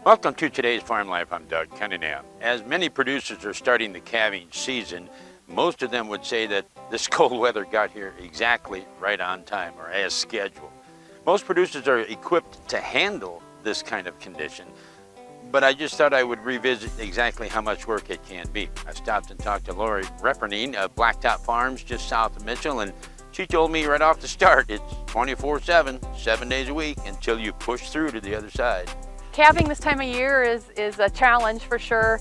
Welcome to today's Farm Life. I'm Doug Cunningham. As many producers are starting the calving season, most of them would say that this cold weather got here exactly right on time or as scheduled. Most producers are equipped to handle this kind of condition, but I just thought I would revisit exactly how much work it can be. I stopped and talked to Lori Repenning of Blacktop Farms just south of Mitchell, and she told me right off the start, it's 24/7, 7 days a week until you push through to the other side. Calving this time of year is a challenge for sure.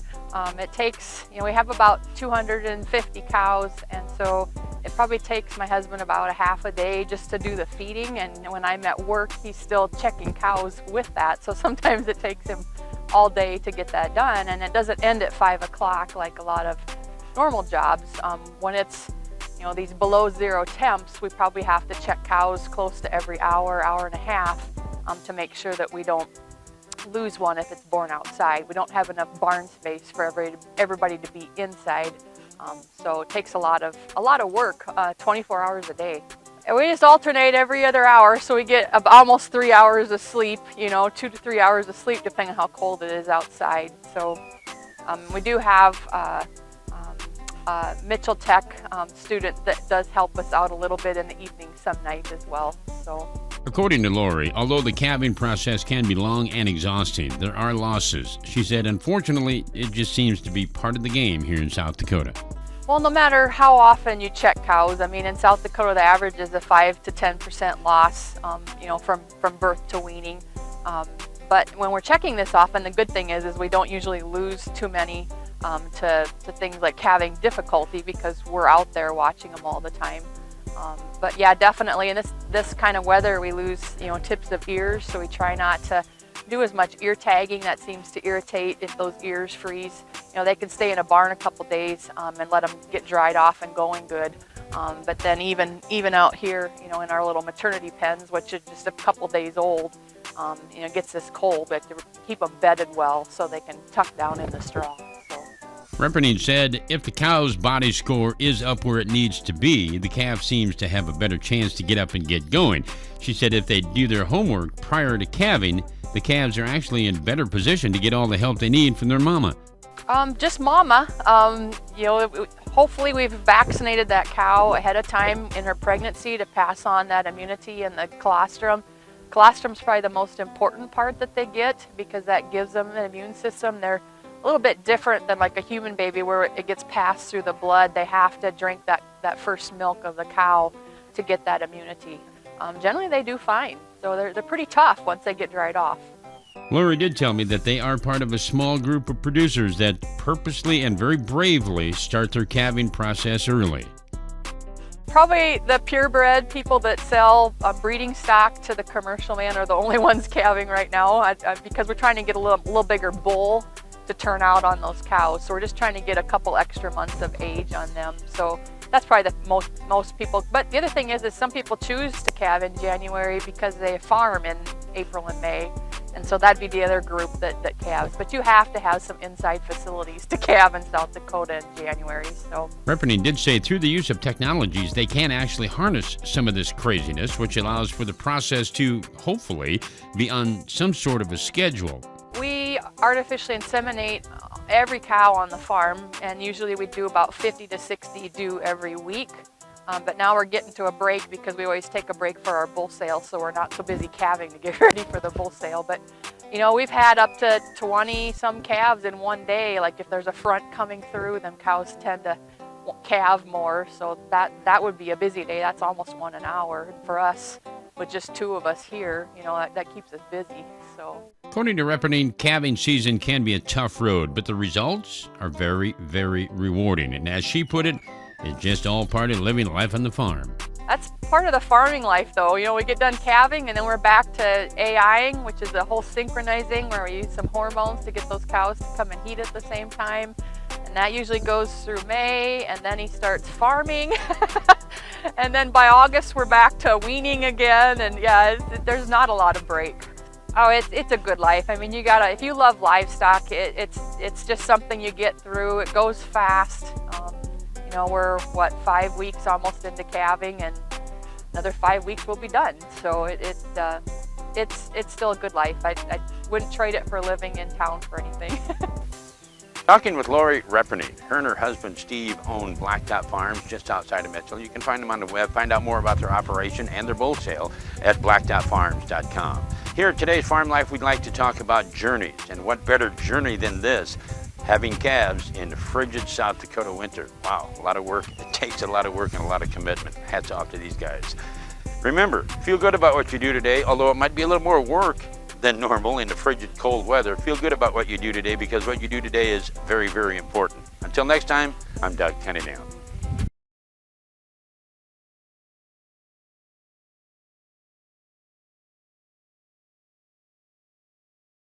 It takes, we have about 250 cows, and so it probably takes my husband about a half a day just to do the feeding, and when I'm at work, he's still checking cows with that, so sometimes it takes him all day to get that done, and it doesn't end at 5 o'clock like a lot of normal jobs. When it's these below zero temps, we probably have to check cows close to every hour, hour and a half to make sure that we don't lose one if it's born outside. We don't have enough barn space for everybody to be inside, so it takes a lot of work, 24 hours a day. And we just alternate every other hour, so we get almost 3 hours of sleep, 2 to 3 hours of sleep depending on how cold it is outside. So we do have Mitchell Tech student that does help us out a little bit in the evening some nights as well. So. According to Lori, although the calving process can be long and exhausting, there are losses. She said, unfortunately, it just seems to be part of the game here in South Dakota. Well, no matter how often you check cows, in South Dakota, the average is a 5 to 10% loss, from birth to weaning. But when we're checking this often, the good thing is we don't usually lose too many to things like calving difficulty because we're out there watching them all the time. But yeah, definitely in this kind of weather, we lose, tips of ears, so we try not to do as much ear tagging. That seems to irritate if those ears freeze. They can stay in a barn a couple days and let them get dried off and going good. But then even out here, in our little maternity pens, which is just a couple days old, it gets this cold, but to keep them bedded well so they can tuck down in the straw. Repenning said if the cow's body score is up where it needs to be, the calf seems to have a better chance to get up and get going. She said if they do their homework prior to calving, the calves are actually in better position to get all the help they need from their mama. Just mama. Hopefully we've vaccinated that cow ahead of time in her pregnancy to pass on that immunity and the colostrum. Colostrum's probably the most important part that they get because that gives them an immune system. They're a little bit different than like a human baby where it gets passed through the blood. They have to drink that first milk of the cow to get that immunity. Generally they do fine, so they're pretty tough once they get dried off. Lori did tell me that they are part of a small group of producers that purposely and very bravely start their calving process early. Probably the purebred people that sell breeding stock to the commercial man are the only ones calving right now because we're trying to get a little bigger bull to turn out on those cows. So we're just trying to get a couple extra months of age on them. So that's probably the most people. But the other thing is some people choose to calve in January because they farm in April and May. And so that'd be the other group that calves. But you have to have some inside facilities to calve in South Dakota in January. So Repenning did say through the use of technologies, they can actually harness some of this craziness, which allows for the process to hopefully be on some sort of a schedule. We artificially inseminate every cow on the farm, and usually we do about 50 to 60 every week. But now we're getting to a break because we always take a break for our bull sale, so we're not so busy calving to get ready for the bull sale. But we've had up to 20 some calves in one day. Like if there's a front coming through, then cows tend to calve more, so that would be a busy day. That's almost one an hour for us with just two of us here. That keeps us busy. So according to Repenning, calving season can be a tough road, but the results are very, very rewarding. And as she put it, it's just all part of living life on the farm. That's part of the farming life, though. We get done calving, and then we're back to AIing, which is the whole synchronizing, where we use some hormones to get those cows to come and heat at the same time. And that usually goes through May, and then he starts farming. And then by August, we're back to weaning again. And yeah, there's not a lot of break. Oh, it's a good life. If you love livestock, it's just something you get through. It goes fast. We're 5 weeks almost into calving, and another 5 weeks we'll be done. So it's still a good life. I wouldn't trade it for living in town for anything. Talking with Lori Repenning. Her and her husband Steve own Blacktop Farms just outside of Mitchell. You can find them on the web, find out more about their operation and their bull sale at blacktopfarms.com. Here at Today's Farm Life, we'd like to talk about journeys, and what better journey than this, having calves in frigid South Dakota winter. Wow, a lot of work. It takes a lot of work and a lot of commitment. Hats off to these guys. Remember, feel good about what you do today, although it might be a little more work than normal in the frigid cold weather. Feel good about what you do today, because what you do today is very, very important. Until next time, I'm Doug Cunningham.